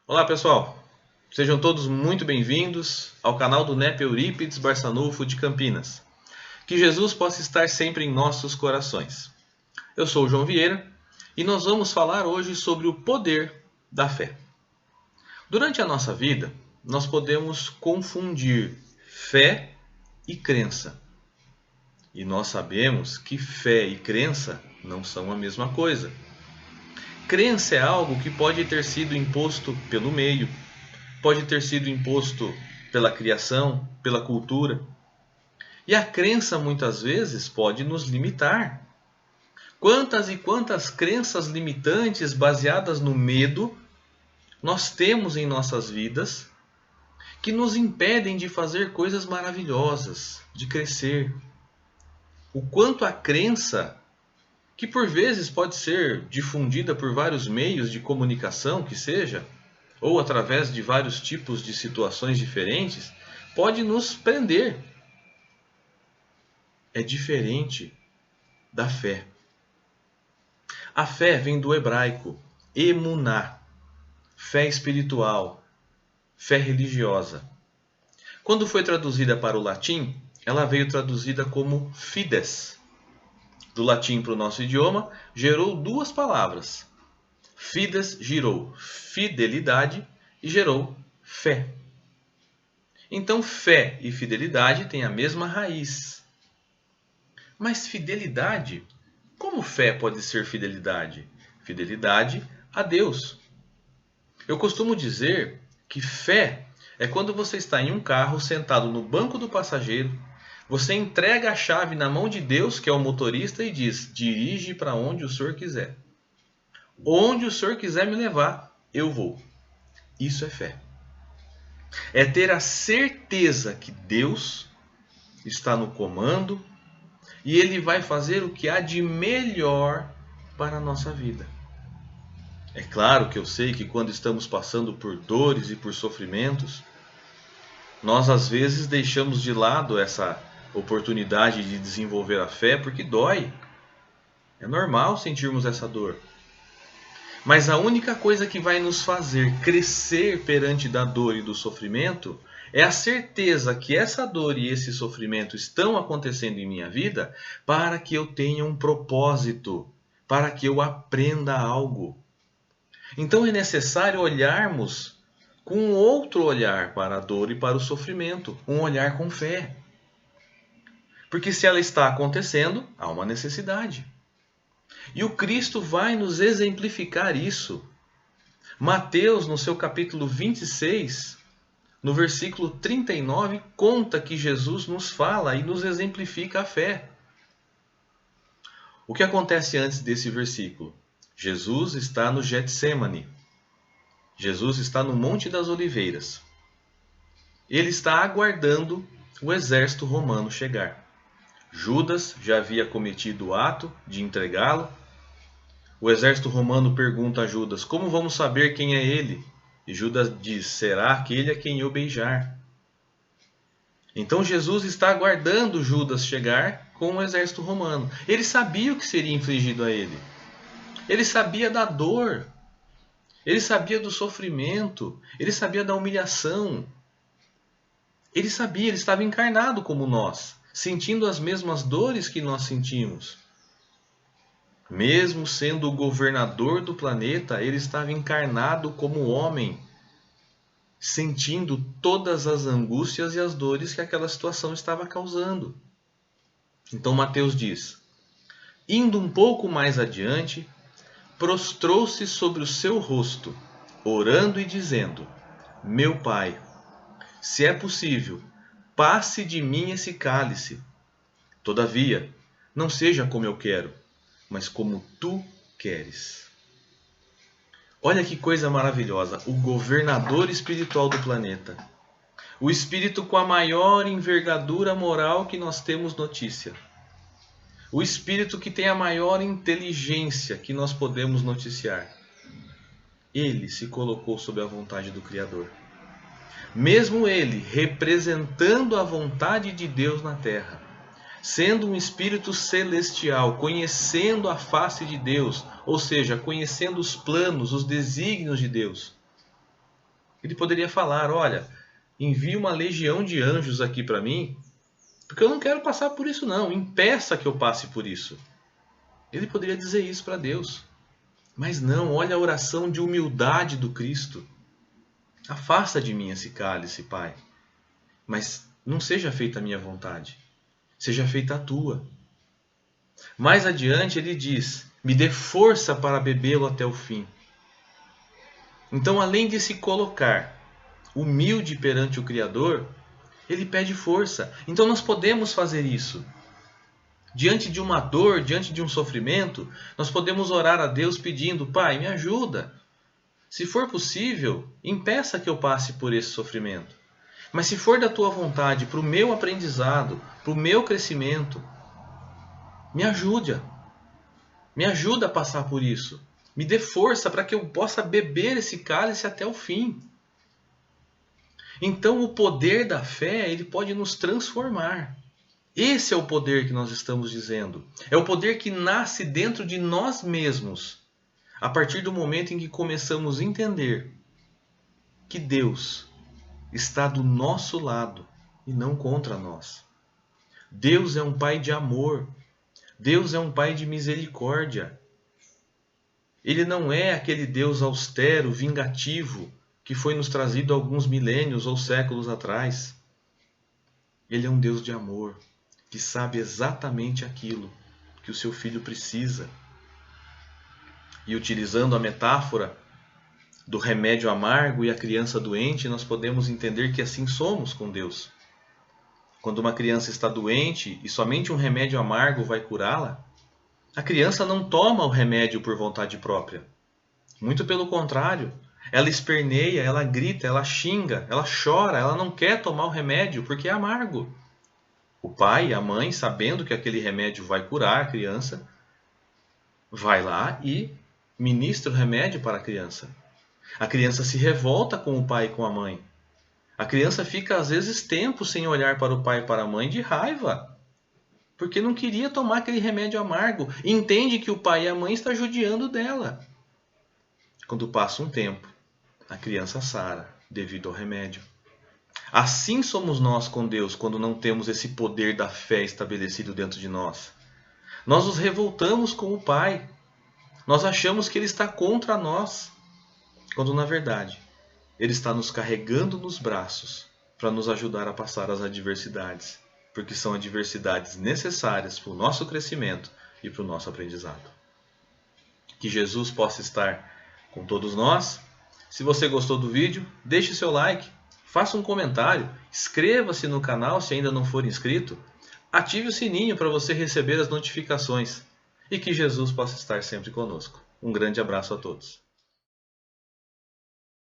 Olá pessoal, sejam todos muito bem-vindos ao canal do NEP Eurípides Barçanufo de Campinas. Que Jesus possa estar sempre em nossos corações. Eu sou o João Vieira e nós vamos falar hoje sobre o poder da fé. Durante a nossa vida, nós podemos confundir fé e crença. E nós sabemos que fé e crença não são a mesma coisa. Crença é algo que pode ter sido imposto pelo meio, pode ter sido imposto pela criação, pela cultura. E a crença muitas vezes pode nos limitar. Quantas e quantas crenças limitantes baseadas no medo nós temos em nossas vidas que nos impedem de fazer coisas maravilhosas, de crescer. O quanto a crença, que por vezes pode ser difundida por vários meios de comunicação que seja, ou através de vários tipos de situações diferentes, pode nos prender. É diferente da fé. A fé vem do hebraico emuná, fé espiritual, fé religiosa. Quando foi traduzida para o latim, ela veio traduzida como fides. Do latim para o nosso idioma, gerou duas palavras. Fides gerou fidelidade e gerou fé. Então, fé e fidelidade têm a mesma raiz. Mas fidelidade? Como fé pode ser fidelidade? Fidelidade a Deus. Eu costumo dizer que fé é quando você está em um carro sentado no banco do passageiro, você entrega a chave na mão de Deus, que é o motorista, e diz: dirige para onde o senhor quiser. Onde o senhor quiser me levar, eu vou. Isso é fé. É ter a certeza que Deus está no comando e Ele vai fazer o que há de melhor para a nossa vida. É claro que eu sei que quando estamos passando por dores e por sofrimentos, nós às vezes deixamos de lado essa oportunidade de desenvolver a fé porque dói. É normal sentirmos essa dor. Mas a única coisa que vai nos fazer crescer perante da dor e do sofrimento é a certeza que essa dor e esse sofrimento estão acontecendo em minha vida para que eu tenha um propósito, para que eu aprenda algo. Então é necessário olharmos com outro olhar para a dor e para o sofrimento, um olhar com fé. Porque se ela está acontecendo, há uma necessidade. E o Cristo vai nos exemplificar isso. Mateus, no seu capítulo 26, no versículo 39, conta que Jesus nos fala e nos exemplifica a fé. O que acontece antes desse versículo? Jesus está no Getsêmani. Jesus está no Monte das Oliveiras. Ele está aguardando o exército romano chegar. Judas já havia cometido o ato de entregá-lo. O exército romano pergunta a Judas: como vamos saber quem é ele? E Judas diz: será aquele a quem eu beijar? Então Jesus está aguardando Judas chegar com o exército romano. Ele sabia o que seria infligido a ele. Ele sabia da dor. Ele sabia do sofrimento. Ele sabia da humilhação. Ele sabia, ele estava encarnado como nós, sentindo as mesmas dores que nós sentimos. Mesmo sendo o governador do planeta, ele estava encarnado como homem, sentindo todas as angústias e as dores que aquela situação estava causando. Então Mateus diz: indo um pouco mais adiante, prostrou-se sobre o seu rosto, orando e dizendo: meu Pai, se é possível, passe de mim esse cálice. Todavia, não seja como eu quero, mas como tu queres. Olha que coisa maravilhosa, o governador espiritual do planeta. O espírito com a maior envergadura moral que nós temos notícia. O espírito que tem a maior inteligência que nós podemos noticiar. Ele se colocou sob a vontade do Criador. Mesmo ele representando a vontade de Deus na terra. Sendo um espírito celestial, conhecendo a face de Deus, ou seja, conhecendo os planos, os desígnios de Deus, Ele poderia falar: olha, envie uma legião de anjos aqui para mim, porque eu não quero passar por isso não, impeça que eu passe por isso. Ele poderia dizer isso para Deus. Mas não, olha a oração de humildade do Cristo. Afasta de mim esse cálice, Pai. Mas não seja feita a minha vontade, seja feita a tua. Mais adiante ele diz: me dê força para bebê-lo até o fim. Então, além de se colocar humilde perante o Criador, ele pede força. Então nós podemos fazer isso. Diante de uma dor, diante de um sofrimento, nós podemos orar a Deus pedindo: Pai, me ajuda. Se for possível, impeça que eu passe por esse sofrimento. Mas se for da tua vontade, para o meu aprendizado, para o meu crescimento, me ajude. Me ajuda a passar por isso. Me dê força para que eu possa beber esse cálice até o fim. Então o poder da fé, ele pode nos transformar. Esse é o poder que nós estamos dizendo. É o poder que nasce dentro de nós mesmos, a partir do momento em que começamos a entender que Deus está do nosso lado e não contra nós. Deus é um Pai de amor. Deus é um Pai de misericórdia. Ele não é aquele Deus austero, vingativo, que foi nos trazido alguns milênios ou séculos atrás. Ele é um Deus de amor, que sabe exatamente aquilo que o seu filho precisa. E utilizando a metáfora do remédio amargo e a criança doente, nós podemos entender que assim somos com Deus. Quando uma criança está doente e somente um remédio amargo vai curá-la, a criança não toma o remédio por vontade própria. Muito pelo contrário, ela esperneia, ela grita, ela xinga, ela chora, ela não quer tomar o remédio porque é amargo. O pai e a mãe, sabendo que aquele remédio vai curar a criança, vai lá e ministra o remédio para a criança. A criança se revolta com o pai e com a mãe. A criança fica às vezes tempo sem olhar para o pai e para a mãe de raiva, porque não queria tomar aquele remédio amargo. E entende que o pai e a mãe estão judiando dela. Quando passa um tempo, a criança sara devido ao remédio. Assim somos nós com Deus quando não temos esse poder da fé estabelecido dentro de nós. Nós nos revoltamos com o Pai. Nós achamos que Ele está contra nós, quando na verdade Ele está nos carregando nos braços para nos ajudar a passar as adversidades, porque são adversidades necessárias para o nosso crescimento e para o nosso aprendizado. Que Jesus possa estar com todos nós. Se você gostou do vídeo, deixe seu like. Faça um comentário, inscreva-se no canal se ainda não for inscrito, ative o sininho para você receber as notificações e que Jesus possa estar sempre conosco. Um grande abraço a todos.